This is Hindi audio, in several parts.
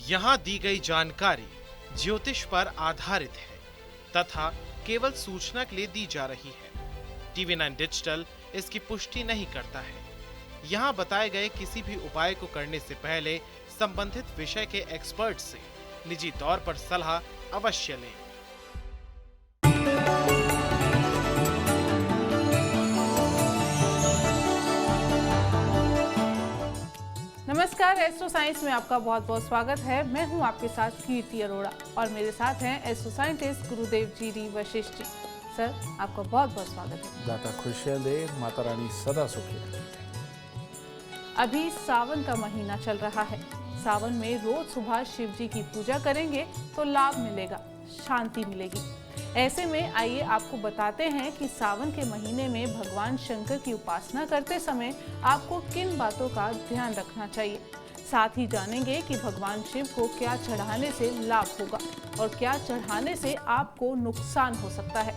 यहाँ दी गई जानकारी ज्योतिष पर आधारित है तथा केवल सूचना के लिए दी जा रही है। TV9 डिजिटल इसकी पुष्टि नहीं करता है। यहाँ बताए गए किसी भी उपाय को करने से पहले संबंधित विषय के एक्सपर्ट से निजी तौर पर सलाह अवश्य लें। नमस्कार, एस्ट्रो साइंस में आपका बहुत बहुत स्वागत है। मैं हूं आपके साथ कीर्ति अरोड़ा और मेरे साथ हैं एस्ट्रो साइंटिस्ट गुरुदेव G D Vashishtha ji. Sir, आपका बहुत बहुत स्वागत है। दाता खुशियां दे, माता रानी सदा सुखी रखे। अभी सावन का महीना चल रहा है। सावन में रोज सुबह शिव जी की पूजा करेंगे तो लाभ मिलेगा, शांति मिलेगी। ऐसे में आइए आपको बताते हैं कि सावन के महीने में भगवान शंकर की उपासना करते समय आपको किन बातों का ध्यान रखना चाहिए। साथ ही जानेंगे कि भगवान शिव को क्या चढ़ाने से लाभ होगा और क्या चढ़ाने से आपको नुकसान हो सकता है।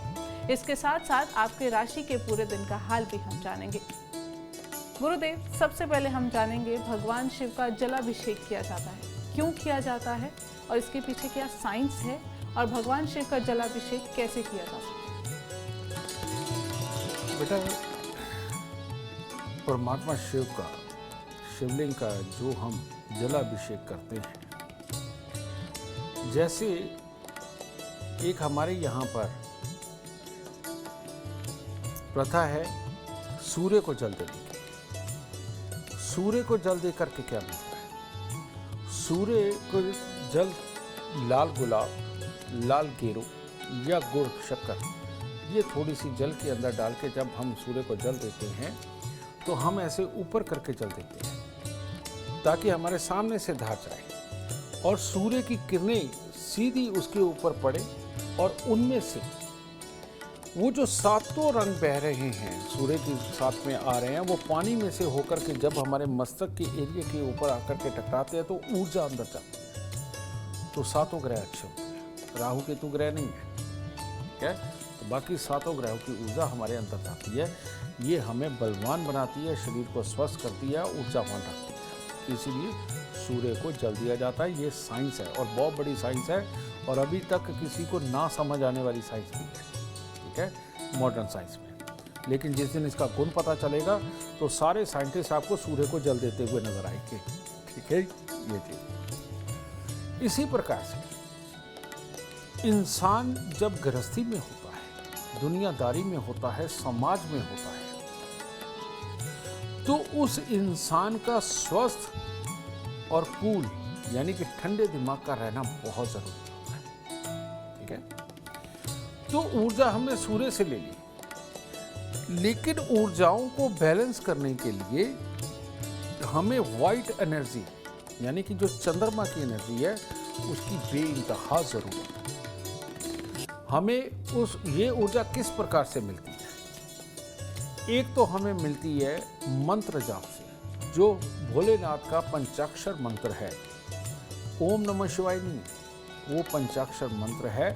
इसके साथ साथ आपके राशि के पूरे दिन का हाल भी हम जानेंगे। गुरुदेव, सबसे पहले हम जानेंगे भगवान शिव का जलाभिषेक किया जाता है, क्यों किया जाता है और इसके पीछे क्या साइंस है और भगवान शिव का जलाभिषेक कैसे किया जा सकता है। बेटा, परमात्मा शिव का, शिवलिंग का जो हम जलाभिषेक करते हैं, जैसे एक हमारे यहाँ पर प्रथा है सूर्य को जल देने की। सूर्य को जल दे करके क्या मिलता है? सूर्य को जल लाल गुलाब, लाल गेरू या गुड़ शक्कर, ये थोड़ी सी जल के अंदर डाल के जब हम सूर्य को जल देते हैं तो हम ऐसे ऊपर करके जल देते हैं ताकि हमारे सामने से धार जाए और सूर्य की किरणें सीधी उसके ऊपर पड़े और उनमें से वो जो सातों रंग बह रहे हैं, सूर्य के साथ में आ रहे हैं, वो पानी में से होकर के जब हमारे मस्तक के एरिया के ऊपर आकर के टकराते हैं तो ऊर्जा अंदर जाती है। तो सातों ग्रह अच्छे होते हैं। राहु केतु ग्रह नहीं है, ठीक है? तो बाकी सातों ग्रहों की ऊर्जा हमारे अंदर जाती है। ये हमें बलवान बनाती है, शरीर को स्वस्थ करती है, ऊर्जावान रखती है। इसीलिए सूर्य को जल दिया जाता है। ये साइंस है और बहुत बड़ी साइंस है और अभी तक किसी को ना समझ आने वाली साइंस भी है, ठीक है, मॉडर्न साइंस में। लेकिन जिस दिन इसका गुण पता चलेगा तो सारे साइंटिस्ट आपको सूर्य को जल देते हुए नजर आएंगे, ठीक है? ये चीज इसी प्रकार से इंसान जब गृहस्थी में होता है, दुनियादारी में होता है, समाज में होता है, तो उस इंसान का स्वस्थ और कूल यानी कि ठंडे दिमाग का रहना बहुत जरूरी होता है, ठीक है? तो ऊर्जा हमने सूर्य से ले ली, लेकिन ऊर्जाओं को बैलेंस करने के लिए हमें वाइट एनर्जी यानी कि जो चंद्रमा की एनर्जी है उसकी बेइंतहा जरूरत है। हमें ये ऊर्जा किस प्रकार से मिलती है? एक तो हमें मिलती है मंत्र जाप से, जो भोलेनाथ का पंचाक्षर मंत्र है। ओम नमः शिवाय नहीं, वो पंचाक्षर मंत्र है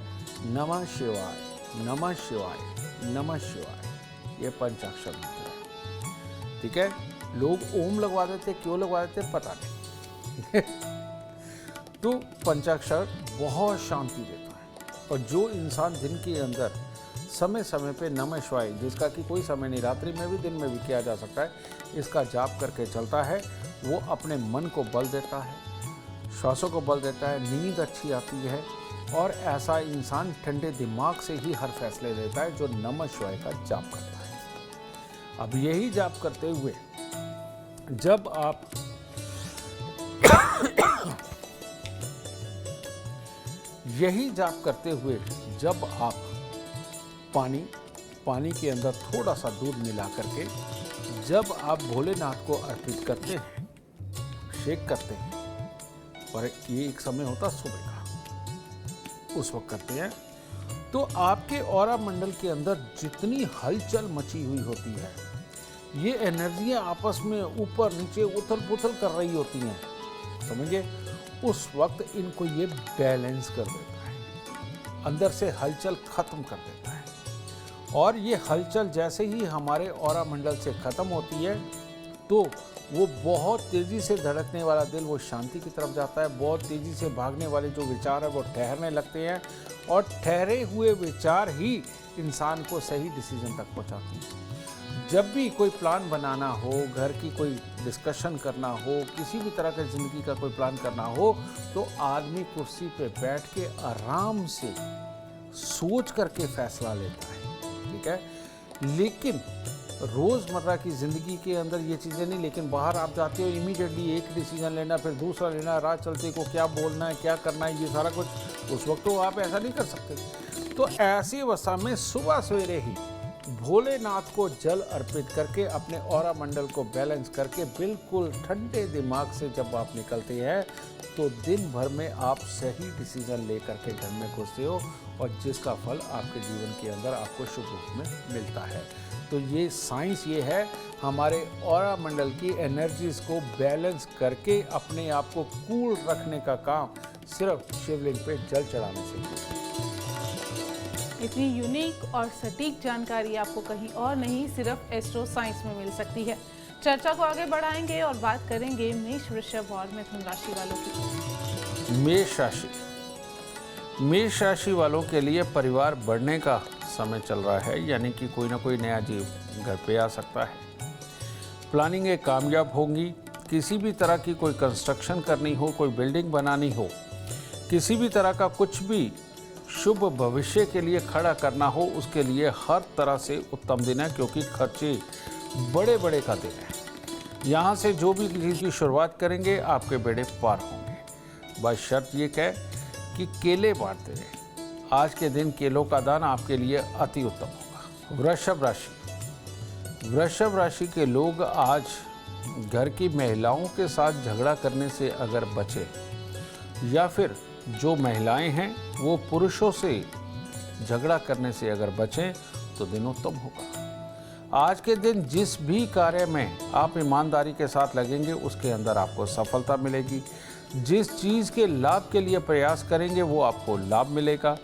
नमः शिवाय, नमः शिवाय, नमः शिवाय। ये पंचाक्षर मंत्र है, ठीक है? लोग ओम लगवा देते, क्यों लगवा देते पता नहीं। तो पंचाक्षर बहुत शांति देता है और जो इंसान दिन के अंदर समय समय पे नमः शिवाय, जिसका कि कोई समय नहीं, रात्रि में भी दिन में भी किया जा सकता है, इसका जाप करके चलता है, वो अपने मन को बल देता है, श्वासों को बल देता है, नींद अच्छी आती है और ऐसा इंसान ठंडे दिमाग से ही हर फैसले लेता है जो नमः शिवाय का जाप करता है। अब यही जाप करते हुए जब आप यही जाप करते हुए जब आप पानी के अंदर थोड़ा सा दूध मिला करके जब आप भोलेनाथ को अर्पित करते हैं, शेक करते हैं, और ये एक समय होता सुबह का, उस वक्त करते हैं, तो आपके ऑरा मंडल के अंदर जितनी हलचल मची हुई होती है, ये एनर्जियां आपस में ऊपर नीचे उथल पुथल कर रही होती हैं, समझिए, उस वक्त इनको ये बैलेंस कर देता है, अंदर से हलचल खत्म कर देता है। और ये हलचल जैसे ही हमारे ऑरा मंडल से खत्म होती है तो वो बहुत तेज़ी से धड़कने वाला दिल वो शांति की तरफ जाता है। बहुत तेज़ी से भागने वाले जो विचार है वो ठहरने लगते हैं, और ठहरे हुए विचार ही इंसान को सही डिसीजन तक पहुंचाते हैं। जब भी कोई प्लान बनाना हो, घर की कोई डिस्कशन करना हो, किसी भी तरह का ज़िंदगी का कोई प्लान करना हो, तो आदमी कुर्सी पे बैठ के आराम से सोच करके फैसला लेता है, ठीक है। लेकिन रोज़मर्रा की ज़िंदगी के अंदर ये चीज़ें नहीं, लेकिन बाहर आप जाते हो इमीडिएटली एक डिसीजन लेना, फिर दूसरा लेना, राह चलते को क्या बोलना है, क्या करना है, ये सारा कुछ उस वक्त तो आप ऐसा नहीं कर सकते। तो ऐसी अवस्था में सुबह सवेरे ही भोलेनाथ को जल अर्पित करके अपने ऑरा मंडल को बैलेंस करके बिल्कुल ठंडे दिमाग से जब आप निकलते हैं, तो दिन भर में आप सही डिसीजन लेकर के घर में घुसते हो, और जिसका फल आपके जीवन के अंदर आपको शुभ रूप में मिलता है। तो ये साइंस ये है, हमारे ऑरा मंडल की एनर्जीज को बैलेंस करके अपने आप को कूल रखने का काम सिर्फ शिवलिंग पे जल चढ़ाने से। इतनी यूनिक और सटीक जानकारी आपको कहीं और नहीं, सिर्फ एस्ट्रो साइंस में मिल सकती है। चर्चा को आगे बढ़ाएंगे और बात करेंगे मेष, वृषभ और मिथुन राशि वालों की। मेष राशि वालों के लिए परिवार बढ़ने का समय चल रहा है, यानी कि कोई ना कोई नया जीव घर पे आ सकता है। प्लानिंगें कामयाब होंगी। किसी भी तरह की कोई कंस्ट्रक्शन करनी हो, कोई बिल्डिंग बनानी हो, किसी भी तरह का कुछ भी शुभ भविष्य के लिए खड़ा करना हो, उसके लिए हर तरह से उत्तम दिन है, क्योंकि खर्चे बड़े बड़े का दिन है। यहाँ से जो भी चीज़ की शुरुआत करेंगे आपके बेड़े पार होंगे। बस शर्त ये कहे कि केले बांटते रहें। आज के दिन केलों का दान आपके लिए अति उत्तम होगा। वृषभ राशि के लोग आज घर की महिलाओं के साथ झगड़ा करने से अगर बचे, या फिर जो महिलाएं हैं वो पुरुषों से झगड़ा करने से अगर बचें, तो दिन उत्तम होगा। आज के दिन जिस भी कार्य में आप ईमानदारी के साथ लगेंगे, उसके अंदर आपको सफलता मिलेगी। जिस चीज़ के लाभ के लिए प्रयास करेंगे वो आपको लाभ मिलेगा,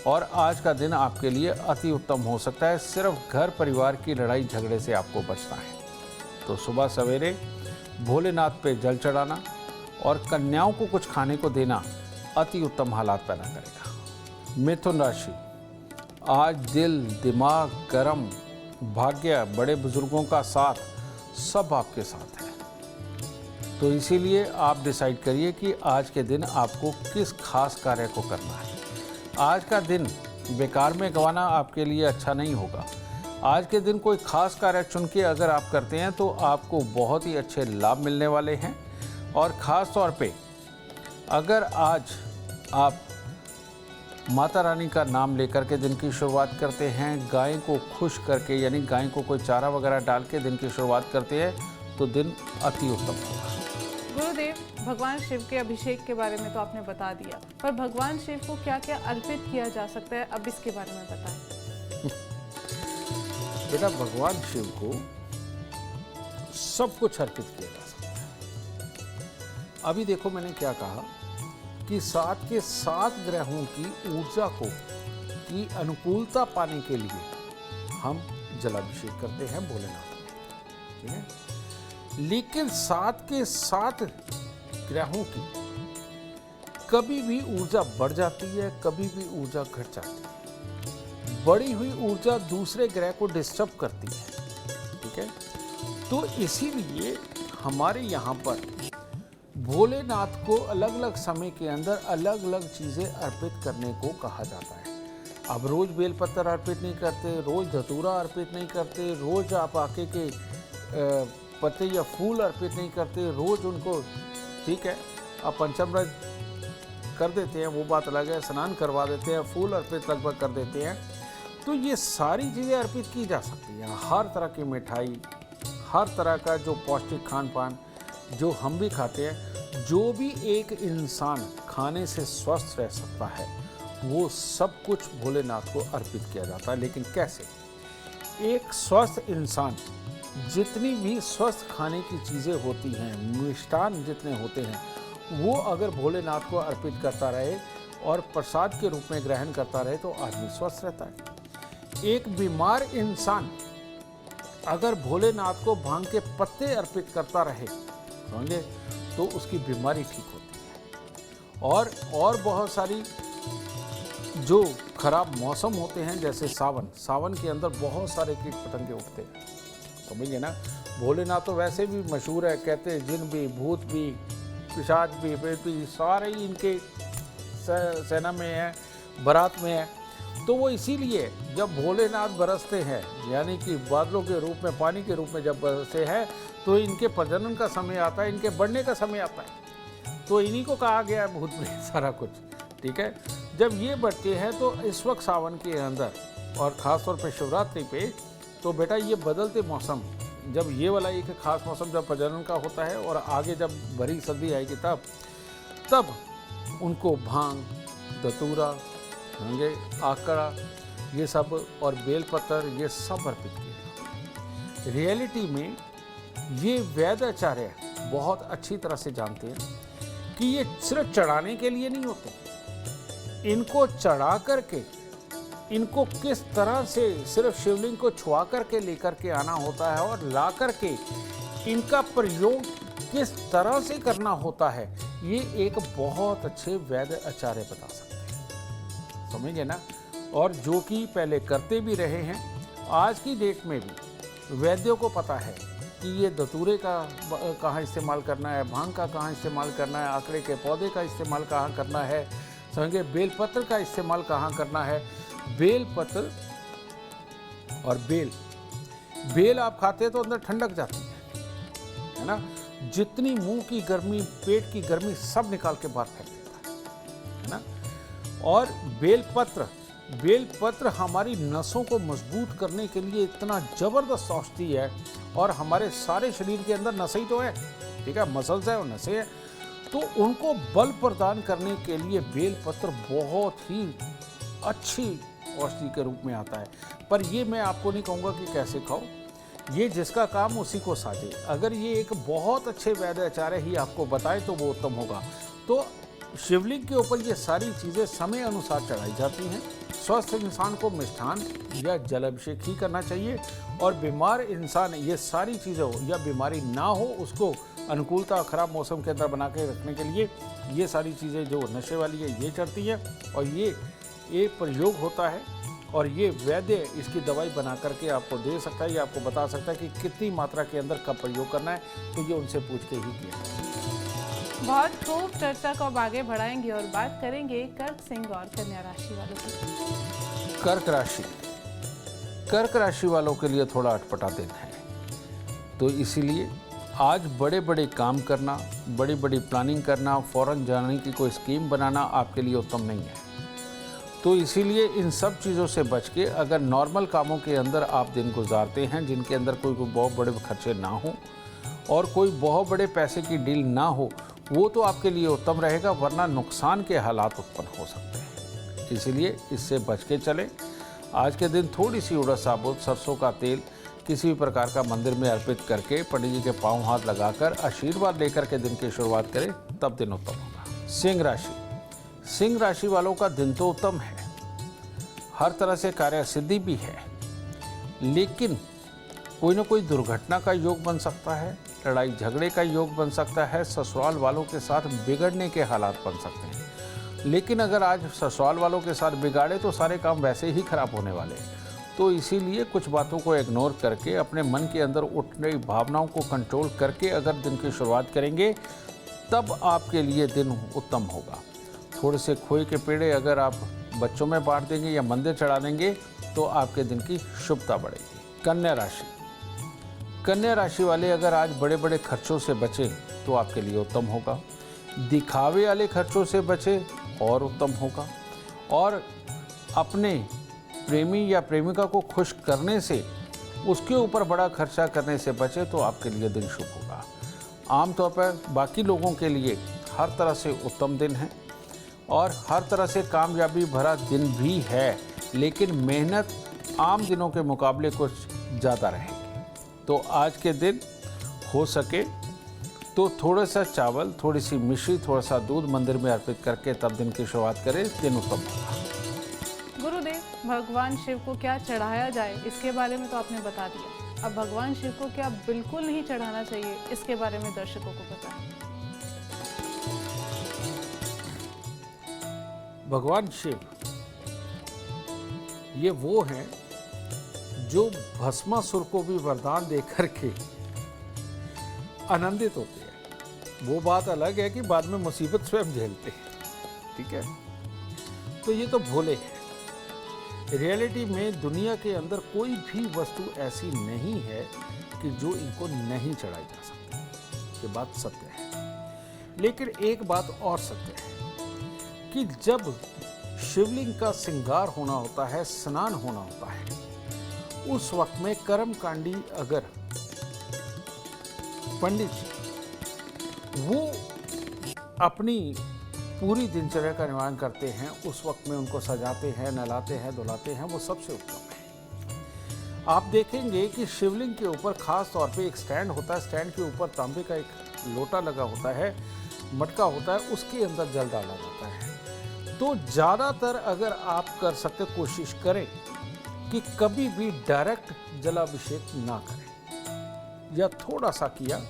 और आज का दिन आपके लिए अति उत्तम हो सकता है। सिर्फ घर परिवार की लड़ाई झगड़े से आपको बचना है। तो सुबह सवेरे भोलेनाथ पे जल चढ़ाना और कन्याओं को कुछ खाने को देना अति उत्तम हालात पैदा करेगा। मिथुन राशि, आज दिल, दिमाग, कर्म, भाग्य, बड़े बुजुर्गों का साथ सब आपके साथ है। तो इसीलिए आप डिसाइड करिए कि आज के दिन आपको किस खास कार्य को करना है। आज का दिन बेकार में गंवाना आपके लिए अच्छा नहीं होगा। आज के दिन कोई खास कार्य चुन के अगर आप करते हैं तो आपको बहुत ही अच्छे लाभ मिलने वाले हैं। और ख़ास तौर पे अगर आज आप माता रानी का नाम लेकर के दिन की शुरुआत करते हैं, गाय को खुश करके यानी गाय को कोई चारा वगैरह डाल के दिन की शुरुआत करते हैं, तो दिन अति उत्तम होगा। गुरुदेव, भगवान शिव के अभिषेक के बारे में तो आपने बता दिया, पर भगवान शिव को क्या क्या अर्पित किया जा सकता है, अब इसके बारे में बताएं। बेटा, भगवान शिव को सब कुछ अर्पित किया जा सकता है। अभी देखो मैंने क्या कहा कि 7 के 7 ग्रहों की ऊर्जा को की अनुकूलता पाने के लिए हम जलाभिषेक करते हैं भोलेनाथ में, ठीक है। लेकिन 7 के 7 ग्रहों की कभी भी ऊर्जा बढ़ जाती है, कभी भी ऊर्जा घट जाती है। बढ़ी हुई ऊर्जा दूसरे ग्रह को डिस्टर्ब करती है, ठीक है। तो इसीलिए हमारे यहाँ पर भोलेनाथ को अलग अलग समय के अंदर अलग अलग चीज़ें अर्पित करने को कहा जाता है। अब रोज़ बेलपत्र अर्पित नहीं करते, रोज़ धतूरा अर्पित नहीं करते, रोज़ आप आके के पत्ते या फूल अर्पित नहीं करते, रोज़ उनको, ठीक है, आप पंचामृत कर देते हैं, वो बात अलग है, स्नान करवा देते हैं, फूल अर्पित लगभग कर देते हैं। तो ये सारी चीज़ें अर्पित की जा सकती हैं। हर तरह की मिठाई, हर तरह का जो पौष्टिक खान पान जो हम भी खाते हैं, जो भी एक इंसान खाने से स्वस्थ रह सकता है, वो सब कुछ भोलेनाथ को अर्पित किया जाता है। लेकिन कैसे? एक स्वस्थ इंसान, जितनी भी स्वस्थ खाने की चीज़ें होती हैं, मिष्ठान जितने होते हैं, वो अगर भोलेनाथ को अर्पित करता रहे और प्रसाद के रूप में ग्रहण करता रहे, तो आदमी स्वस्थ रहता है। एक बीमार इंसान अगर भोलेनाथ को भांग के पत्ते अर्पित करता रहे, समझे, तो उसकी बीमारी ठीक होती है। और बहुत सारी जो खराब मौसम होते हैं, जैसे सावन के अंदर बहुत सारे कीट पतंगे उठते हैं, समझिए ना। भोलेनाथ तो वैसे भी मशहूर है, कहते हैं जिन भी, भूत भी, पिशाच भी, प्रेत भी, सारे ही इनके सेना में है, बारात में है। तो वो इसीलिए जब भोलेनाथ बरसते हैं, यानी कि बादलों के रूप में, पानी के रूप में जब बरसते हैं, तो इनके प्रजनन का समय आता है, इनके बढ़ने का समय आता है। तो इन्हीं को कहा गया है भूत प्रेत सारा कुछ, ठीक है। जब ये बढ़ते हैं तो इस वक्त सावन के अंदर, और ख़ास तौर पे शिवरात्रि पे, तो बेटा ये बदलते मौसम, जब ये वाला एक खास मौसम जब प्रजनन का होता है, और आगे जब भरी सर्दी आएगी तब उनको भांग, धतूरा, होंगे आकड़ा, ये सब, और बेलपत्र, ये सब अर्पित किए। रियलिटी में ये वैद्य आचार्य बहुत अच्छी तरह से जानते हैं कि ये सिर्फ चढ़ाने के लिए नहीं होते, इनको चढ़ा करके, इनको किस तरह से सिर्फ शिवलिंग को छुआ करके लेकर के आना होता है, और ला करके इनका प्रयोग किस तरह से करना होता है, ये एक बहुत अच्छे वैद्य आचार्य बता सकते हैं, समझिए ना। और जो कि पहले करते भी रहे हैं, आज की डेट में भी वैद्यों को पता है कि ये धतूरे का कहाँ इस्तेमाल करना है, भांग का कहाँ इस्तेमाल करना है, आकड़े के पौधे का इस्तेमाल कहाँ करना है, समझिए, बेलपत्र का इस्तेमाल कहाँ करना है। बेलपत्र और बेल आप खाते हैं तो अंदर ठंडक जाती है ना। जितनी मुंह की गर्मी, पेट की गर्मी सब निकाल के बाहर फेंक देता है ना। और बेलपत्र हमारी नसों को मजबूत करने के लिए इतना जबरदस्त औषधि है, और हमारे सारे शरीर के अंदर नसें ही तो है, ठीक है, मसल्स है और नसें है, तो उनको बल प्रदान करने के लिए बेलपत्र बहुत ही अच्छी औषधि के रूप में आता है। पर ये मैं आपको नहीं कहूँगा कि कैसे खाओ, ये जिसका काम उसी को साझे। अगर ये एक बहुत अच्छे वैद्य आचार्य ही आपको बताए तो वो उत्तम होगा। तो शिवलिंग के ऊपर ये सारी चीज़ें समय अनुसार चढ़ाई जाती हैं। स्वस्थ इंसान को मिष्ठान या जलाभिषेक ही करना चाहिए, और बीमार इंसान ये सारी चीज़ें हो या बीमारी ना हो, उसको अनुकूलता खराब मौसम के अंदर बना के रखने के लिए ये सारी चीज़ें जो नशे वाली है ये चढ़ती है, और ये प्रयोग होता है, और ये वैद्य इसकी दवाई बना करके आपको दे सकता है, ये आपको बता सकता है कि कितनी मात्रा के अंदर कब प्रयोग करना है, तो ये उनसे पूछ के ही किया। बहुत खूब चर्चा को अब आगे बढ़ाएंगे और बात करेंगे कर्क, सिंह और कन्या राशि वालों की। कर्क राशि वालों के लिए थोड़ा अटपटा दिन है, तो इसीलिए आज बड़े बड़े काम करना, बड़ी बड़ी प्लानिंग करना, फौरन जाने की कोई स्कीम बनाना आपके लिए उत्तम नहीं है। तो इसीलिए इन सब चीज़ों से बच के अगर नॉर्मल कामों के अंदर आप दिन गुजारते हैं, जिनके अंदर कोई बहुत बड़े खर्चे ना हो और कोई बहुत बड़े पैसे की डील ना हो, वो तो आपके लिए उत्तम रहेगा, वरना नुकसान के हालात उत्पन्न हो सकते हैं। इसीलिए इससे बच के चलें। आज के दिन थोड़ी सी उड़द साबुत, सरसों का तेल किसी भी प्रकार का मंदिर में अर्पित करके पंडित जी के पांव हाथ लगाकर आशीर्वाद लेकर के दिन की शुरुआत करें, तब दिन उत्तम होगा। सिंह राशि वालों का दिन तो उत्तम है, हर तरह से कार्य सिद्धि भी है, लेकिन कोई ना कोई दुर्घटना का योग बन सकता है, लड़ाई झगड़े का योग बन सकता है, ससुराल वालों के साथ बिगड़ने के हालात बन सकते हैं। लेकिन अगर आज ससुराल वालों के साथ बिगाड़े तो सारे काम वैसे ही खराब होने वाले हैं। तो इसीलिए कुछ बातों को इग्नोर करके अपने मन के अंदर उठ रही भावनाओं को कंट्रोल करके अगर दिन की शुरुआत करेंगे, तब आपके लिए दिन उत्तम होगा। थोड़े से खोए के पेड़े अगर आप बच्चों में बांट देंगे या मंदिर चढ़ा देंगे तो आपके दिन की शुभता बढ़ेगी। कन्या राशि वाले अगर आज बड़े बड़े खर्चों से बचें तो आपके लिए उत्तम होगा। दिखावे वाले खर्चों से बचें और उत्तम होगा, और अपने प्रेमी या प्रेमिका को खुश करने से, उसके ऊपर बड़ा खर्चा करने से बचे तो आपके लिए दिन शुभ होगा। आमतौर पर बाकी लोगों के लिए हर तरह से उत्तम दिन है और हर तरह से कामयाबी भरा दिन भी है, लेकिन मेहनत आम दिनों के मुकाबले कुछ ज़्यादा रहेगी। तो आज के दिन हो सके तो थोड़ा सा चावल, थोड़ी सी मिश्री, थोड़ा सा दूध मंदिर में अर्पित करके तब दिन की शुरुआत करें, दिन उत्तम होगा। गुरुदेव, भगवान शिव को क्या चढ़ाया जाए इसके बारे में तो आपने बता दिया, अब भगवान शिव को क्या बिल्कुल नहीं चढ़ाना चाहिए, इसके बारे में दर्शकों को बताएं। भगवान शिव ये वो हैं जो भस्मासुर को भी वरदान देकर के आनंदित होते हैं। वो बात अलग है कि बाद में मुसीबत स्वयं झेलते हैं, ठीक है। तो ये तो भोले हैं। रियलिटी में दुनिया के अंदर कोई भी वस्तु ऐसी नहीं है कि जो इनको नहीं चढ़ाई जा सकती। ये बात सत्य है। लेकिन एक बात और सत्य है कि जब शिवलिंग का श्रृंगार होना होता है, स्नान होना होता है, उस वक्त में कर्मकांडी अगर पंडित जी वो अपनी पूरी दिनचर्या का निर्वहन करते हैं, उस वक्त में उनको सजाते हैं, नहलाते हैं, धुलाते हैं, वो सबसे उत्तम है। आप देखेंगे कि शिवलिंग के ऊपर खास तौर पे एक स्टैंड होता है। स्टैंड के ऊपर तांबे का एक लोटा लगा होता है, मटका होता है, उसके अंदर जल डाला जाता है। तो ज़्यादातर अगर आप कर सकते कोशिश करें कि कभी भी डायरेक्ट जलाभिषेक ना करें, या थोड़ा सा किया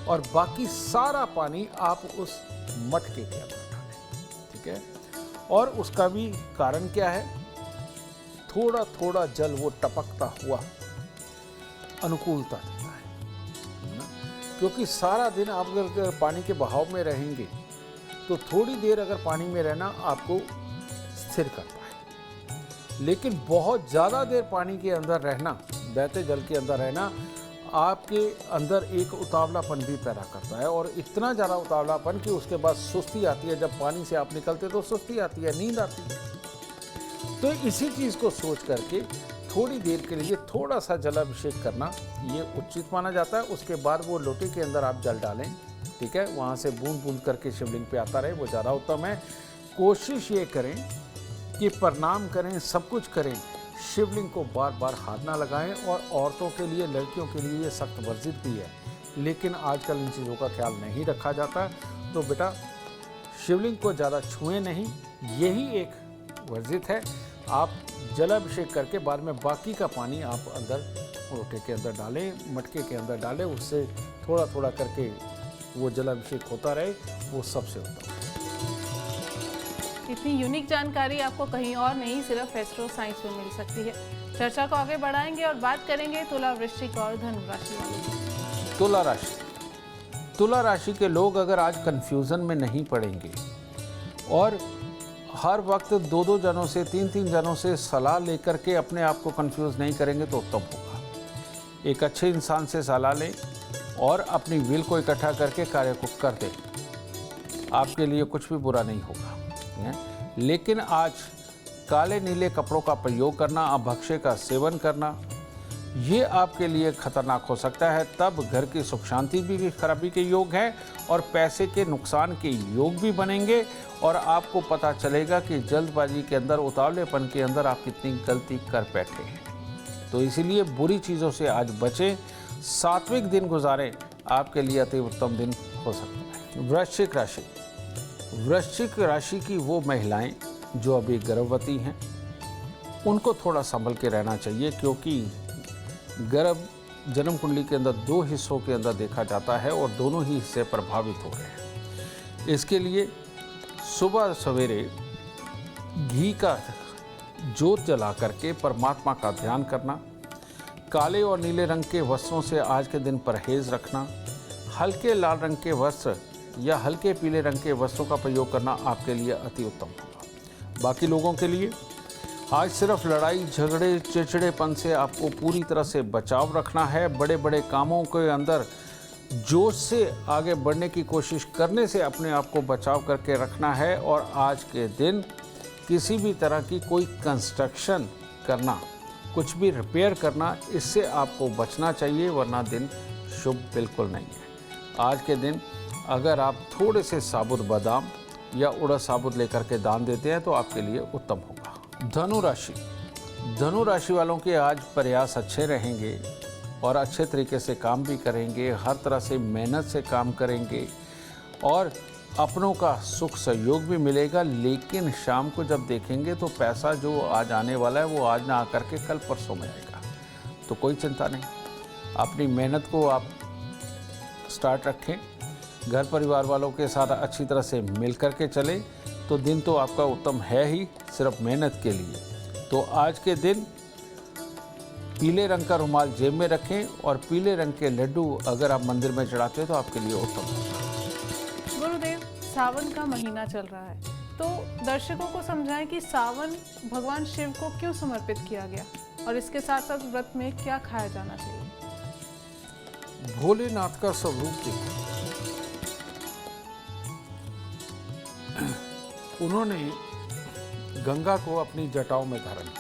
और बाकी सारा पानी आप उस मटके के अंदर डालें, ठीक है। और उसका भी कारण क्या है, थोड़ा थोड़ा जल वो टपकता हुआ अनुकूलता देता है ना? क्योंकि सारा दिन आप अगर पानी के बहाव में रहेंगे तो थोड़ी देर अगर पानी में रहना आपको स्थिर करता है, लेकिन बहुत ज़्यादा देर पानी के अंदर रहना, बहते जल के अंदर रहना, आपके अंदर एक उतावलापन भी पैदा करता है। और इतना ज़्यादा उतावलापन कि उसके बाद सुस्ती आती है। जब पानी से आप निकलते तो सुस्ती आती है, नींद आती है। तो इसी चीज़ को सोच करके थोड़ी देर के लिए थोड़ा सा जलाभिषेक करना ये उचित माना जाता है। उसके बाद वो लोटे के अंदर आप जल डालें, ठीक है, वहाँ से बूंद बूंद करके शिवलिंग पे आता रहे, वो ज़्यादा उत्तम है। कोशिश ये करें कि प्रणाम करें, सब कुछ करें, शिवलिंग को बार बार हाथ ना लगाएं। और औरतों के लिए, लड़कियों के लिए ये सख्त वर्जित भी है, लेकिन आजकल इन चीज़ों का ख्याल नहीं रखा जाता। तो बेटा शिवलिंग को ज़्यादा छुएं नहीं, यही एक वर्जित है। आप जलाभिषेक करके बाद में बाकी का पानी आप अंदर लोटे के अंदर डालें, मटके के अंदर डालें, उससे थोड़ा थोड़ा करके वो जलाभिषेक होता रहे, वो सबसे उत्तम है। इतनी यूनिक जानकारी आपको कहीं और नहीं, सिर्फ एस्ट्रो साइंस में मिल सकती है। चर्चा को आगे बढ़ाएंगे और बात करेंगे तुला, वृश्चिक और धनु राशि वालों की। तुला राशि, तुला राशि के लोग अगर आज कंफ्यूजन में नहीं पड़ेंगे और हर वक्त दो दो जनों से, तीन तीन जनों से सलाह लेकर के अपने आप को कंफ्यूज नहीं करेंगे तो उत्तम होगा। एक अच्छे इंसान से सलाह लें और अपनी विल को इकट्ठा करके कार्य को कर दें, आपके लिए कुछ भी बुरा नहीं होगा। लेकिन आज काले नीले कपड़ों का प्रयोग करना, अभक्ष्य का सेवन करना, ये आपके लिए खतरनाक हो सकता है। तब घर की सुख शांति भी खराबी के योग है और पैसे के नुकसान के योग भी बनेंगे। और आपको पता चलेगा कि जल्दबाजी के अंदर, उतावलेपन के अंदर आप कितनी गलती कर बैठे हैं। तो इसीलिए बुरी चीज़ों से आज बचें, सात्विक दिन गुजारें, आपके लिए अति उत्तम दिन हो सकता है। वृश्चिक राशि, वृश्चिक राशि की वो महिलाएं जो अभी गर्भवती हैं, उनको थोड़ा संभल के रहना चाहिए, क्योंकि गर्भ जन्म कुंडली के अंदर दो हिस्सों के अंदर देखा जाता है और दोनों ही हिस्से प्रभावित हो रहे हैं। इसके लिए सुबह सवेरे घी का जोत जला करके परमात्मा का ध्यान करना, काले और नीले रंग के वस्त्रों से आज के दिन परहेज रखना, हल्के लाल रंग के वस्त्र या हल्के पीले रंग के वस्त्रों का प्रयोग करना आपके लिए अति उत्तम होगा। बाकी लोगों के लिए आज सिर्फ लड़ाई झगड़े चिड़चिड़ेपन से आपको पूरी तरह से बचाव रखना है। बड़े बड़े कामों के अंदर जोश से आगे बढ़ने की कोशिश करने से अपने आप को बचाव करके रखना है। और आज के दिन किसी भी तरह की कोई कंस्ट्रक्शन करना, कुछ भी रिपेयर करना, इससे आपको बचना चाहिए, वरना दिन शुभ बिल्कुल नहीं है। आज के दिन अगर आप थोड़े से साबुत बादाम या उड़द साबुत लेकर के दान देते हैं तो आपके लिए उत्तम होगा। धनु राशि, धनु राशि वालों के आज प्रयास अच्छे रहेंगे और अच्छे तरीके से काम भी करेंगे, हर तरह से मेहनत से काम करेंगे और अपनों का सुख सहयोग भी मिलेगा। लेकिन शाम को जब देखेंगे तो पैसा जो आज आने वाला है वो आज ना आकर के कल परसों में आएगा, तो कोई चिंता नहीं। अपनी मेहनत को आप स्टार्ट रखें, घर परिवार वालों के साथ अच्छी तरह से मिल कर के चलें तो दिन तो आपका उत्तम है ही, सिर्फ मेहनत के लिए। तो आज के दिन पीले रंग का रुमाल जेब में रखें और पीले रंग के लड्डू अगर आप मंदिर में चढ़ाते हैं तो आपके लिए उत्तम होगा। गुरुदेव, सावन का महीना चल रहा है, तो दर्शकों को समझाएं कि सावन भगवान शिव को क्यों समर्पित किया गया और इसके साथ साथ व्रत में क्या खाया जाना चाहिए। भोलेनाथ का स्वरूप देखो, उन्होंने गंगा को अपनी जटाओं में धारण किया,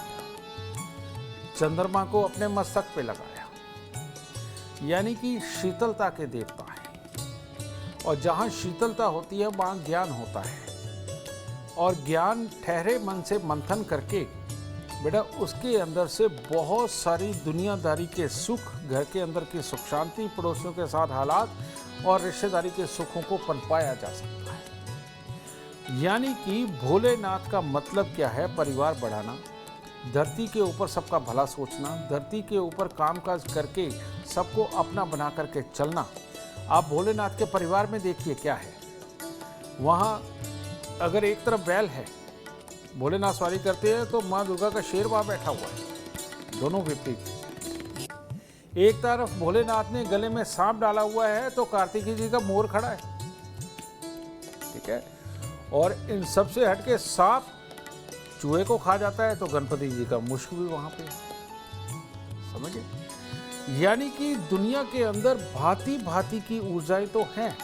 चंद्रमा को अपने मस्तक पे लगाया, यानी कि शीतलता के देवता है। और जहाँ शीतलता होती है वहाँ ज्ञान होता है, और ज्ञान ठहरे मन से मंथन करके बेटा उसके अंदर से बहुत सारी दुनियादारी के सुख, घर के अंदर की सुख शांति, पड़ोसियों के साथ हालात और रिश्तेदारी के सुखों को पनपाया जा सकता है। यानी कि भोलेनाथ का मतलब क्या है? परिवार बढ़ाना, धरती के ऊपर सबका भला सोचना, धरती के ऊपर कामकाज करके सबको अपना बना करके चलना। आप भोलेनाथ के परिवार में देखिए क्या है, वहाँ अगर एक तरफ बैल है, भोलेनाथ सवारी करते हैं, तो माँ दुर्गा का शेर वहाँ बैठा हुआ है, दोनों विपरीत। एक तरफ भोलेनाथ ने गले में सांप डाला हुआ है तो कार्तिकी जी का मोर खड़ा है, ठीक है। और इन सबसे हटके सांप चूहे को खा जाता है तो गणपति जी का मुश्क भी वहां पे, समझे। यानी कि दुनिया के अंदर भांति भांति की ऊर्जाएं तो हैं,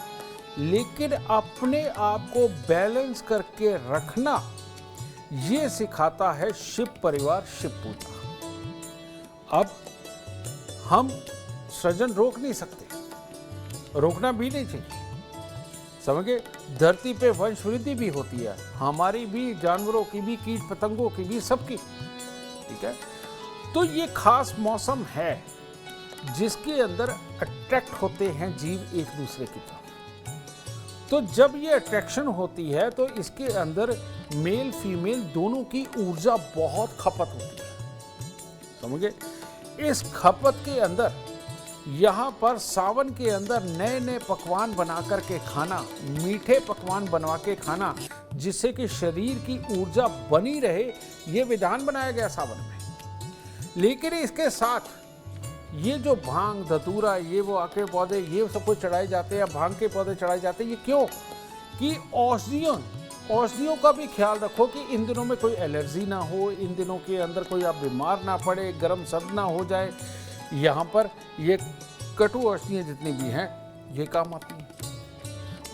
लेकिन अपने आप को बैलेंस करके रखना ये सिखाता है शिव परिवार, शिव पूजा। अब हम सृजन रोक नहीं सकते, रोकना भी नहीं चाहिए, समझे। धरती पे वंश वृद्धि भी होती है, हमारी भी, जानवरों की भी, कीट पतंगों की भी, सबकी, ठीक है। तो ये खास मौसम है जिसके अंदर अट्रैक्ट होते हैं जीव एक दूसरे की तरफ। तो जब ये अट्रैक्शन होती है तो इसके अंदर मेल फीमेल दोनों की ऊर्जा बहुत खपत होती है, समझे। इस खपत के अंदर यहाँ पर सावन के अंदर नए नए पकवान बना करके खाना, मीठे पकवान बनवा के खाना, जिससे कि शरीर की ऊर्जा बनी रहे, ये विधान बनाया गया सावन में। लेकिन इसके साथ ये जो भांग धतूरा, ये वो आके पौधे, ये सब कुछ चढ़ाए जाते हैं, भांग के पौधे चढ़ाए जाते हैं, ये क्यों? कि औषधियों का भी ख्याल रखो कि इन दिनों में कोई एलर्जी ना हो, इन दिनों के अंदर कोई आप बीमार ना पड़े, गर्म सर्द ना हो जाए। यहाँ पर ये कटु औषधियाँ जितनी भी हैं ये काम आती हैं।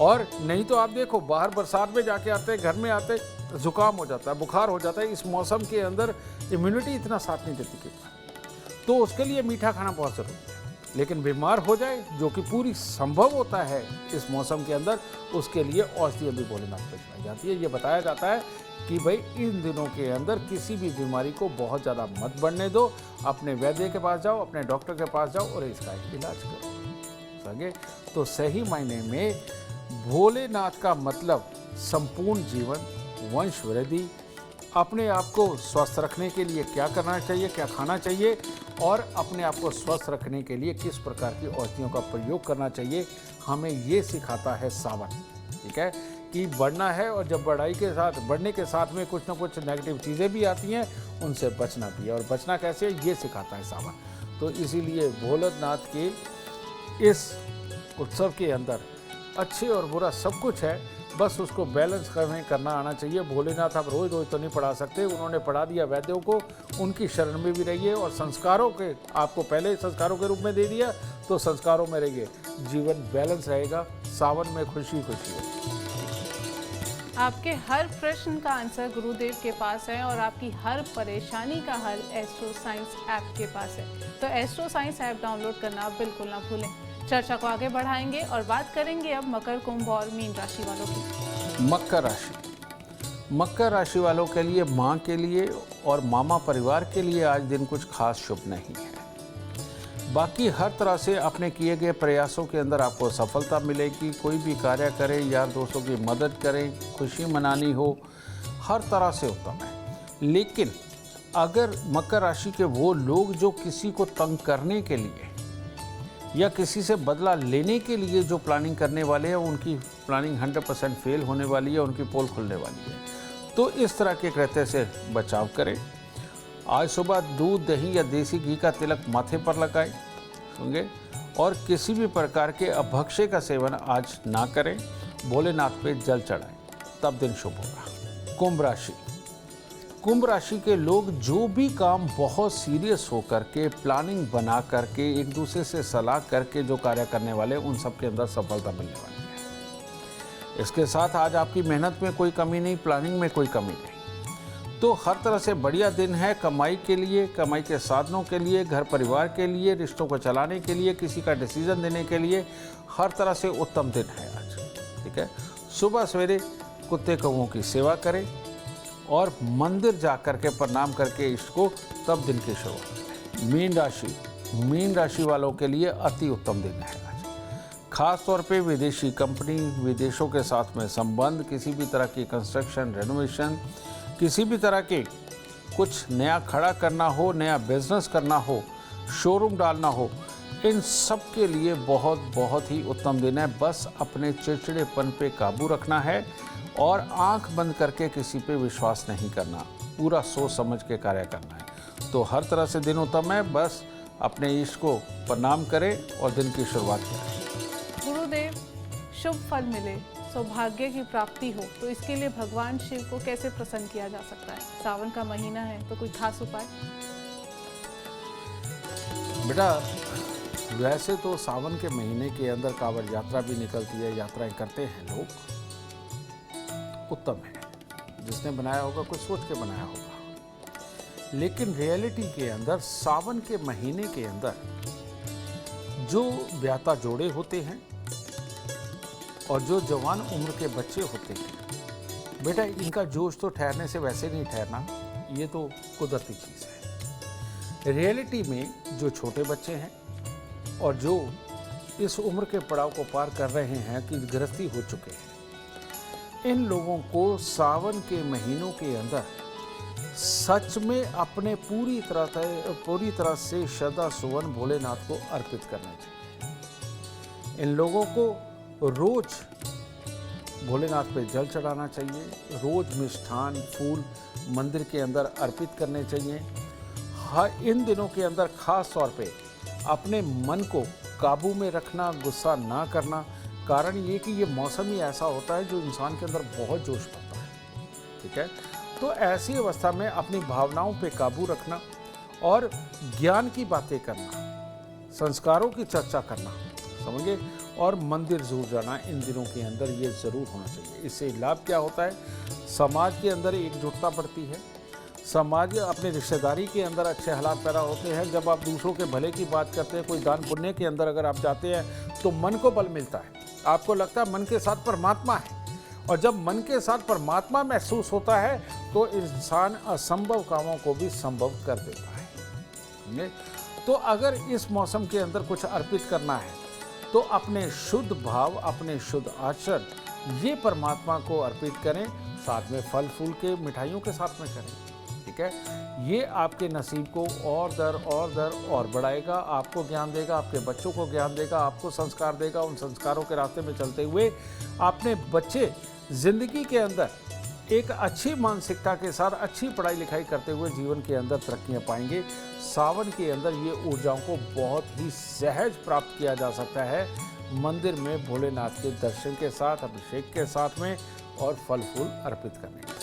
और नहीं तो आप देखो, बाहर बरसात में जाके आते, घर में आते, जुकाम हो जाता है, बुखार हो जाता है। इस मौसम के अंदर इम्यूनिटी इतना साथ नहीं देती, तो उसके लिए मीठा खाना बहुत ज़रूरी है। लेकिन बीमार हो जाए, जो कि पूरी संभव होता है इस मौसम के अंदर, उसके लिए औषधि भी भोलेनाथ पे चढ़ाई जाती है। ये बताया जाता है कि भाई इन दिनों के अंदर किसी भी बीमारी को बहुत ज़्यादा मत बढ़ने दो, अपने वैद्य के पास जाओ, अपने डॉक्टर के पास जाओ और इसका इलाज करो, समझे। तो सही मायने में भोलेनाथ का मतलब संपूर्ण जीवन, वंश वृद्धि, अपने आप को स्वस्थ रखने के लिए क्या करना चाहिए, क्या खाना चाहिए, और अपने आप को स्वस्थ रखने के लिए किस प्रकार की औषधियों का प्रयोग करना चाहिए, हमें ये सिखाता है सावन, ठीक है। कि बढ़ना है, और जब बढ़ने के साथ में कुछ ना कुछ नेगेटिव चीज़ें भी आती हैं, उनसे बचना भी है। और बचना कैसे, ये सिखाता है सावन। तो इसीलिए भोलेनाथ के इस उत्सव के अंदर अच्छे और बुरा सब कुछ है, बस उसको बैलेंस करना आना चाहिए। भोलेनाथ आप रोज रोज तो नहीं पढ़ा सकते, उन्होंने पढ़ा दिया वैद्यों को, उनकी शरण में भी रहिए, और संस्कारों के आपको पहले संस्कारों के रूप में दे दिया, तो संस्कारों में रहिए, जीवन बैलेंस रहेगा। सावन में खुशी खुशी है। आपके हर प्रश्न का आंसर गुरुदेव के पास है, और आपकी हर परेशानी का हल एस्ट्रो साइंस ऐप के पास है। तो एस्ट्रो साइंस ऐप डाउनलोड करना बिल्कुल ना भूलें। चर्चा को आगे बढ़ाएंगे और बात करेंगे अब मकर, कुंभ और मीन राशि वालों की। मकर राशि वालों के लिए, माँ के लिए और मामा परिवार के लिए आज दिन कुछ खास शुभ नहीं है। बाकी हर तरह से अपने किए गए प्रयासों के अंदर आपको सफलता मिलेगी। कोई भी कार्य करें, यार दोस्तों की मदद करें, खुशी मनानी हो, हर तरह से उत्तम है। लेकिन अगर मकर राशि के वो लोग जो किसी को तंग करने के लिए या किसी से बदला लेने के लिए जो प्लानिंग करने वाले हैं उनकी प्लानिंग 100% फेल होने वाली है, उनकी पोल खुलने वाली है। तो इस तरह के कृत्य से बचाव करें। आज सुबह दूध, दही या देसी घी का तिलक माथे पर लगाएं, होंगे, और किसी भी प्रकार के अभक्ष्य का सेवन आज ना करें। भोलेनाथ पे जल चढ़ाएं, तब दिन शुभ होगा। कुंभ राशि। कुंभ राशि के लोग जो भी काम बहुत सीरियस होकर के, प्लानिंग बना करके, एक दूसरे से सलाह करके जो कार्य करने वाले, उन सब के अंदर सफलता मिलने वाली है। इसके साथ आज आपकी मेहनत में कोई कमी नहीं, प्लानिंग में कोई कमी नहीं। तो हर तरह से बढ़िया दिन है कमाई के लिए, कमाई के साधनों के लिए, घर परिवार के लिए, रिश्तों को चलाने के लिए, किसी का डिसीजन देने के लिए हर तरह से उत्तम दिन है आज। ठीक है, सुबह सवेरे कुत्ते कौओं की सेवा करें और मंदिर जा कर के प्रणाम करके इष्ट को, तब दिन की शुरुआत। मीन राशि। मीन राशि वालों के लिए अति उत्तम दिन है आज। खास तौर पे विदेशी कंपनी, विदेशों के साथ में संबंध, किसी भी तरह की कंस्ट्रक्शन, रेनोवेशन, किसी भी तरह के कुछ नया खड़ा करना हो, नया बिजनेस करना हो, शोरूम डालना हो, इन सब के लिए बहुत ही उत्तम दिन है। बस अपने चिड़चिड़ेपन पे काबू रखना है और आंख बंद करके किसी पे विश्वास नहीं करना, पूरा सोच समझ के कार्य करना है। तो हर तरह से दिन उत्तम है। बस अपने ईश को प्रणाम करें और दिन की शुरुआत करें। गुरुदेव, शुभ फल मिले, सौभाग्य की प्राप्ति हो, तो इसके लिए भगवान शिव को कैसे प्रसन्न किया जा सकता है? सावन का महीना है, तो कोई खास उपाय? बेटा, वैसे तो सावन के महीने के अंदर कांवड़ यात्रा भी निकलती है, यात्राएं करते हैं लोग, उत्तम है। जिसने बनाया होगा कुछ सोच के बनाया होगा। लेकिन रियलिटी के अंदर सावन के महीने के अंदर जो ब्याता जोड़े होते हैं और जो जवान उम्र के बच्चे होते हैं, बेटा इनका जोश तो ठहरने से वैसे नहीं ठहरना, ये तो कुदरती चीज़ है। रियलिटी में जो छोटे बच्चे हैं और जो इस उम्र के पड़ाव को पार कर रहे हैं कि गृहस्थी हो चुके हैं, इन लोगों को सावन के महीनों के अंदर सच में अपने पूरी तरह से श्रद्धा सुवन भोलेनाथ को अर्पित करना चाहिए। इन लोगों को रोज भोलेनाथ पे जल चढ़ाना चाहिए, रोज मिष्ठान फूल मंदिर के अंदर अर्पित करने चाहिए। हर इन दिनों के अंदर खास तौर पे अपने मन को काबू में रखना, गुस्सा ना करना। कारण ये कि ये मौसम ही ऐसा होता है जो इंसान के अंदर बहुत जोश पाता है। ठीक है, तो ऐसी अवस्था में अपनी भावनाओं पे काबू रखना और ज्ञान की बातें करना, संस्कारों की चर्चा करना, समझिए, और मंदिर जरूर जाना इन दिनों के अंदर ये ज़रूर होना चाहिए। इससे लाभ क्या होता है? समाज के अंदर एकजुटता बढ़ती है, समाज अपने रिश्तेदारी के अंदर अच्छे हालात पैदा होते हैं। जब आप दूसरों के भले की बात करते हैं, कोई दान पुण्य के अंदर अगर आप जाते हैं तो मन को बल मिलता है, आपको लगता है मन के साथ परमात्मा है, और जब मन के साथ परमात्मा महसूस होता है तो इंसान असंभव कामों को भी संभव कर देता है। तो अगर इस मौसम के अंदर कुछ अर्पित करना है तो अपने शुद्ध भाव, अपने शुद्ध आचरण ये परमात्मा को अर्पित करें, साथ में फल फूल के मिठाइयों के साथ में करें। ठीक है, ये आपके नसीब को और दर और बढ़ाएगा, आपको ज्ञान देगा, आपके बच्चों को ज्ञान देगा, आपको संस्कार देगा। उन संस्कारों के रास्ते में चलते हुए अपने बच्चे जिंदगी के अंदर एक अच्छी मानसिकता के साथ अच्छी पढ़ाई लिखाई करते हुए जीवन के अंदर तरक्कियां पाएंगे। सावन के अंदर ये ऊर्जाओं को बहुत ही सहज प्राप्त किया जा सकता है मंदिर में भोलेनाथ के दर्शन के साथ, अभिषेक के साथ में और फल फूल अर्पित करने के साथ।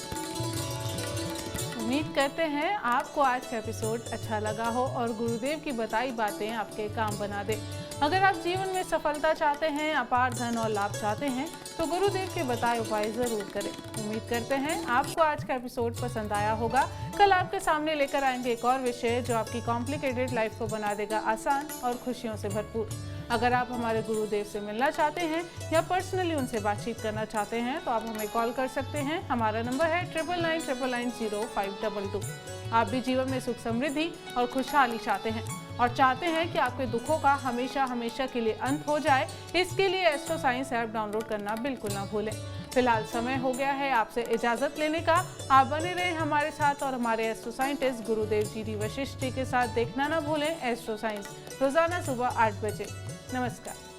उम्मीद करते हैं आपको आज का एपिसोड अच्छा लगा हो और गुरुदेव की बताई बातें आपके काम बना दे। अगर आप जीवन में सफलता चाहते हैं, अपार धन और लाभ चाहते हैं, तो गुरुदेव के बताए उपाय जरूर करें। उम्मीद करते हैं आपको आज का एपिसोड पसंद आया होगा। कल आपके सामने लेकर आएंगे एक और विषय जो आपकी कॉम्प्लिकेटेड लाइफ को बना देगा आसान और खुशियों से भरपूर। अगर आप हमारे गुरुदेव से मिलना चाहते हैं या पर्सनली उनसे बातचीत करना चाहते हैं तो आप हमें कॉल कर सकते हैं। हमारा नंबर है 9999900522। आप भी जीवन में सुख समृद्धि और खुशहाली चाहते हैं और चाहते हैं कि आपके दुखों का हमेशा हमेशा के लिए अंत हो जाए, इसके लिए एस्ट्रो साइंस ऐप डाउनलोड करना बिल्कुल ना भूलें। फिलहाल समय हो गया है आपसे इजाजत लेने का। आप बने रहें हमारे साथ और हमारे एस्ट्रो साइंटिस्ट गुरुदेव जी डी वशिष्ठ जी के साथ देखना ना भूलें एस्ट्रो साइंस रोजाना सुबह 8 बजे। नमस्कार।